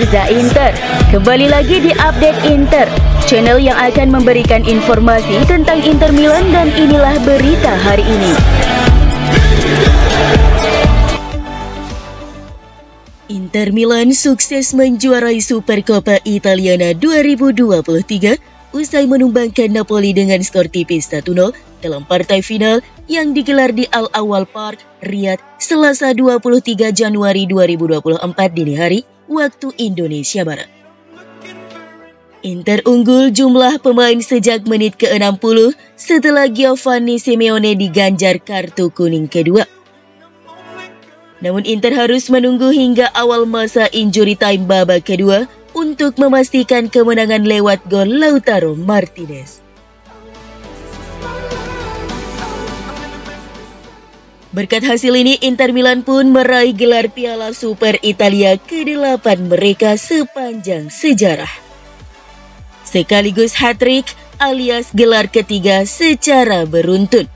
pemirsa Inter, kembali lagi di Update Inter, channel yang akan memberikan informasi tentang Inter Milan, dan inilah berita hari ini. Inter Milan sukses menjuarai Supercoppa Italiana 2023 usai menumbangkan Napoli dengan skor tipis 1-0 dalam partai final yang digelar di Al Awal Park, Riyadh, Selasa 23 Januari 2024 dini hari waktu Indonesia Barat. Inter unggul jumlah pemain sejak menit ke-60 setelah Giovanni Simeone diganjar kartu kuning kedua. Namun Inter harus menunggu hingga awal masa injury time babak kedua untuk memastikan kemenangan lewat gol Lautaro Martinez. Berkat hasil ini, Inter Milan pun meraih gelar Piala Super Italia ke-8 mereka sepanjang sejarah. Sekaligus hat-trick alias gelar ketiga secara beruntun.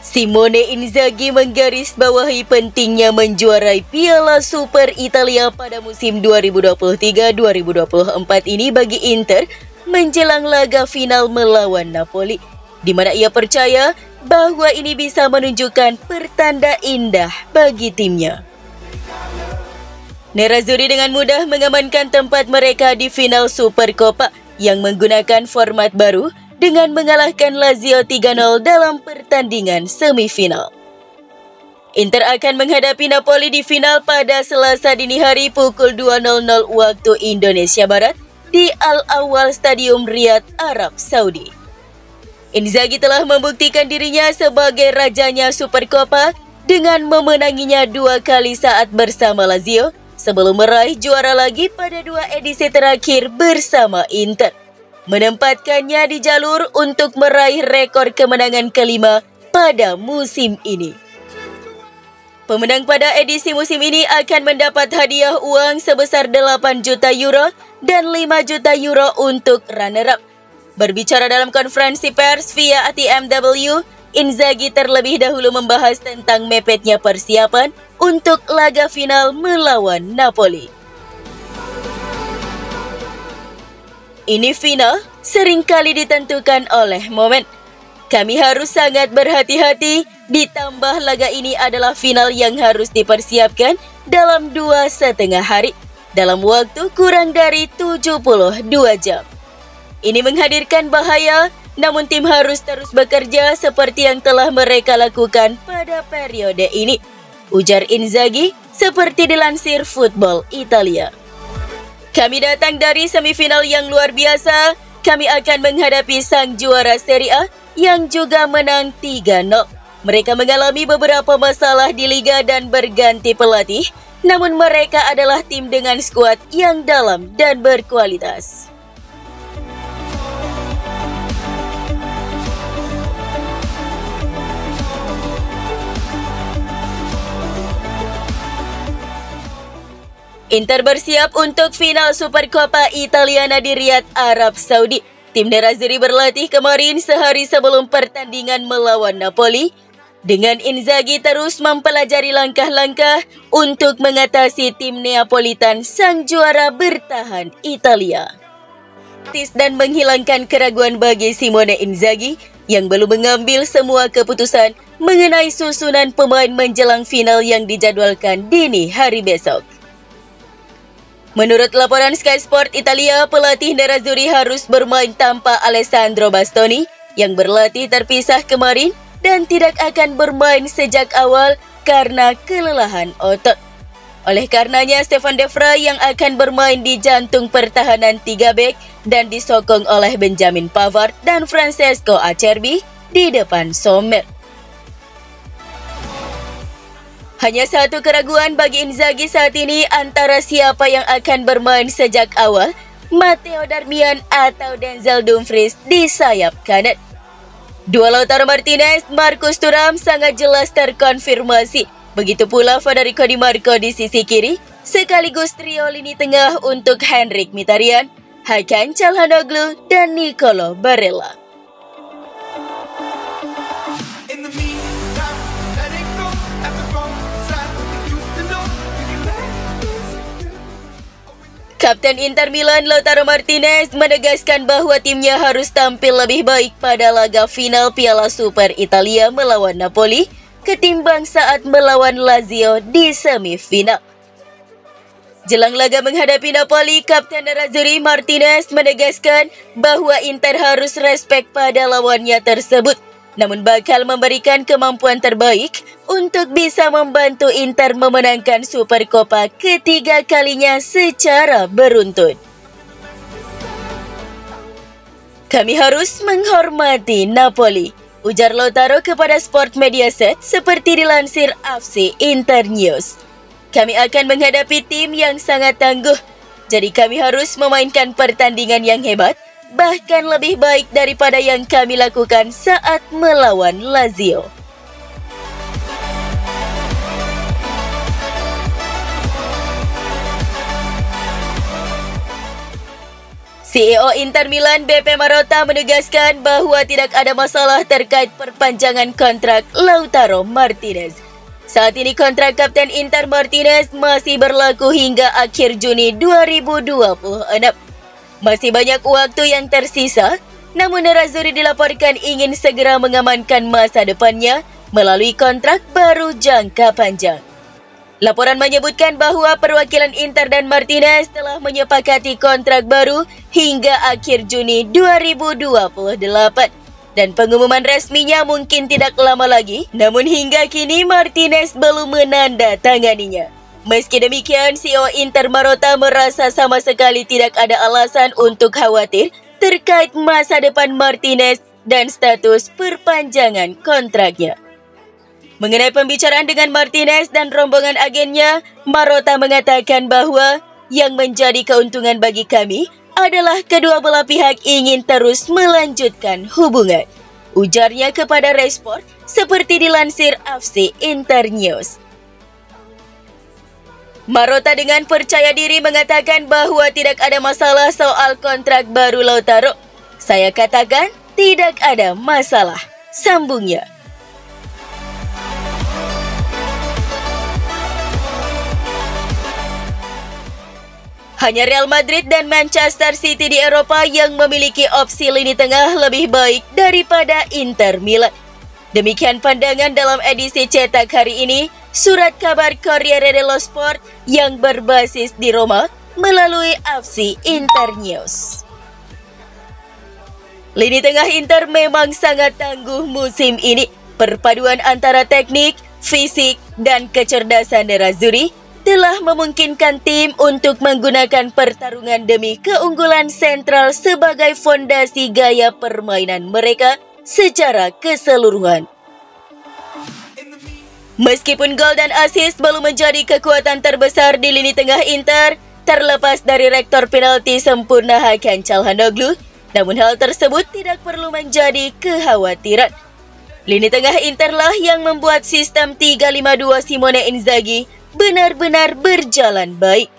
Simone Inzaghi menggarisbawahi pentingnya menjuarai Piala Super Italia pada musim 2023-2024 ini bagi Inter menjelang laga final melawan Napoli, di mana ia percaya bahwa ini bisa menunjukkan pertanda indah bagi timnya. Nerazzurri dengan mudah mengamankan tempat mereka di final Supercoppa yang menggunakan format baru dengan mengalahkan Lazio 3-0 dalam pertandingan semifinal. Inter akan menghadapi Napoli di final pada Selasa dini hari pukul 2.00 waktu Indonesia Barat di Al Awal Stadium Riyadh, Arab Saudi. Inzaghi telah membuktikan dirinya sebagai rajanya Supercoppa dengan memenanginya 2 kali saat bersama Lazio sebelum meraih juara lagi pada 2 edisi terakhir bersama Inter, menempatkannya di jalur untuk meraih rekor kemenangan kelima pada musim ini. Pemenang pada edisi musim ini akan mendapat hadiah uang sebesar 8 juta euro dan 5 juta euro untuk runner-up. Berbicara dalam konferensi pers via ATMW, Inzaghi terlebih dahulu membahas tentang mepetnya persiapan untuk laga final melawan Napoli. Ini final seringkali ditentukan oleh momen. Kami harus sangat berhati-hati, ditambah laga ini adalah final yang harus dipersiapkan dalam 2,5 hari, dalam waktu kurang dari 72 jam. Ini menghadirkan bahaya, namun tim harus terus bekerja seperti yang telah mereka lakukan pada periode ini, ujar Inzaghi seperti dilansir Football Italia. Kami datang dari semifinal yang luar biasa. Kami akan menghadapi sang juara Serie A yang juga menang 3-0. Mereka mengalami beberapa masalah di liga dan berganti pelatih, namun mereka adalah tim dengan skuad yang dalam dan berkualitas. Inter bersiap untuk final Supercoppa Italiana di Riyadh, Arab Saudi. Tim Nerazzurri berlatih kemarin sehari sebelum pertandingan melawan Napoli, dengan Inzaghi terus mempelajari langkah-langkah untuk mengatasi tim Neapolitan sang juara bertahan Italia. Dan menghilangkan keraguan bagi Simone Inzaghi yang belum mengambil semua keputusan mengenai susunan pemain menjelang final yang dijadwalkan dini hari besok. Menurut laporan Sky Sport Italia, pelatih Nerazzurri harus bermain tanpa Alessandro Bastoni yang berlatih terpisah kemarin dan tidak akan bermain sejak awal karena kelelahan otot. Oleh karenanya, Stefan De Vrij yang akan bermain di jantung pertahanan 3 bek dan disokong oleh Benjamin Pavard dan Francesco Acerbi di depan Sommer. Hanya satu keraguan bagi Inzaghi saat ini antara siapa yang akan bermain sejak awal, Matteo Darmian atau Denzel Dumfries di sayap kanan. Dua Lautaro Martinez, Marcus Thuram sangat jelas terkonfirmasi. Begitu pula Federico Di Marco di sisi kiri, sekaligus trio lini tengah untuk Henrikh Mkhitaryan, Hakan Çalhanoğlu, dan Nicolo Barella. Kapten Inter Milan Lautaro Martinez menegaskan bahwa timnya harus tampil lebih baik pada laga final Piala Super Italia melawan Napoli ketimbang saat melawan Lazio di semifinal. Jelang laga menghadapi Napoli, Kapten Nerazzurri Martinez menegaskan bahwa Inter harus respek pada lawannya tersebut, namun bakal memberikan kemampuan terbaik untuk bisa membantu Inter memenangkan Supercoppa ketiga kalinya secara beruntun. Kami harus menghormati Napoli, ujar Lautaro kepada Sport Mediaset seperti dilansir FC Internews. Kami akan menghadapi tim yang sangat tangguh, jadi kami harus memainkan pertandingan yang hebat, bahkan lebih baik daripada yang kami lakukan saat melawan Lazio. CEO Inter Milan BP Marotta menegaskan bahwa tidak ada masalah terkait perpanjangan kontrak Lautaro Martinez. Saat ini kontrak Kapten Inter Martinez masih berlaku hingga akhir Juni 2026. Masih banyak waktu yang tersisa, namun Nerazzurri dilaporkan ingin segera mengamankan masa depannya melalui kontrak baru jangka panjang. Laporan menyebutkan bahwa perwakilan Inter dan Martinez telah menyepakati kontrak baru hingga akhir Juni 2028. Dan pengumuman resminya mungkin tidak lama lagi, namun hingga kini Martinez belum menandatanganinya. Meski demikian, CEO Inter Marotta merasa sama sekali tidak ada alasan untuk khawatir terkait masa depan Martinez dan status perpanjangan kontraknya. Mengenai pembicaraan dengan Martinez dan rombongan agennya, Marotta mengatakan bahwa yang menjadi keuntungan bagi kami adalah kedua belah pihak ingin terus melanjutkan hubungan, ujarnya kepada Resport seperti dilansir FC Internews. Marotta dengan percaya diri mengatakan bahwa tidak ada masalah soal kontrak baru Lautaro. Saya katakan tidak ada masalah, sambungnya. Hanya Real Madrid dan Manchester City di Eropa yang memiliki opsi lini tengah lebih baik daripada Inter Milan. Demikian pandangan dalam edisi cetak hari ini, surat kabar Corriere dello Sport yang berbasis di Roma melalui FC Internews. Lini tengah Inter memang sangat tangguh musim ini. Perpaduan antara teknik, fisik, dan kecerdasan Nerazzurri telah memungkinkan tim untuk menggunakan pertarungan demi keunggulan sentral sebagai fondasi gaya permainan mereka secara keseluruhan. Meskipun gol dan assist belum menjadi kekuatan terbesar di lini tengah Inter, terlepas dari rektor penalti sempurna Hakan Çalhanoğlu, namun hal tersebut tidak perlu menjadi kekhawatiran. Lini tengah Inter lah yang membuat sistem 3-5-2 Simone Inzaghi benar-benar berjalan baik.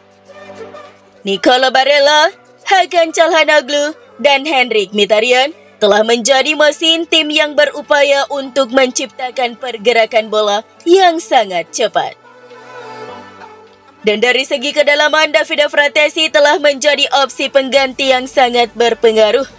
Nicolo Barella, Hakan Çalhanoğlu, dan Henrikh Mkhitaryan telah menjadi mesin tim yang berupaya untuk menciptakan pergerakan bola yang sangat cepat. Dan dari segi kedalaman, Davide Fratesi telah menjadi opsi pengganti yang sangat berpengaruh.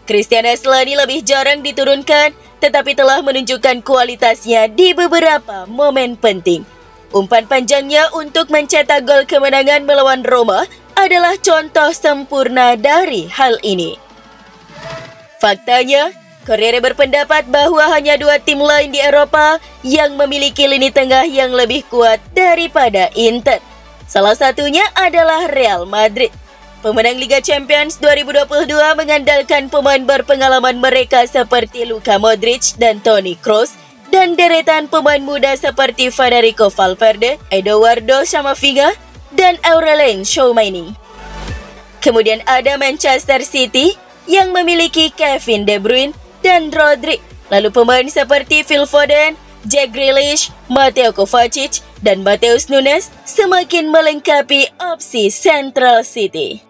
Christian Aslani lebih jarang diturunkan, tetapi telah menunjukkan kualitasnya di beberapa momen penting. Umpan panjangnya untuk mencetak gol kemenangan melawan Roma adalah contoh sempurna dari hal ini. Faktanya, Corriere berpendapat bahwa hanya dua tim lain di Eropa yang memiliki lini tengah yang lebih kuat daripada Inter. Salah satunya adalah Real Madrid. Pemenang Liga Champions 2022 mengandalkan pemain berpengalaman mereka seperti Luka Modric dan Toni Kroos, dan deretan pemain muda seperti Federico Valverde, Eduardo Camavinga, dan Aurelien Tchouameni. Kemudian ada Manchester City yang memiliki Kevin De Bruyne dan Rodri, lalu pemain seperti Phil Foden, Jack Grealish, Mateo Kovacic, dan Matheus Nunes semakin melengkapi opsi Central City.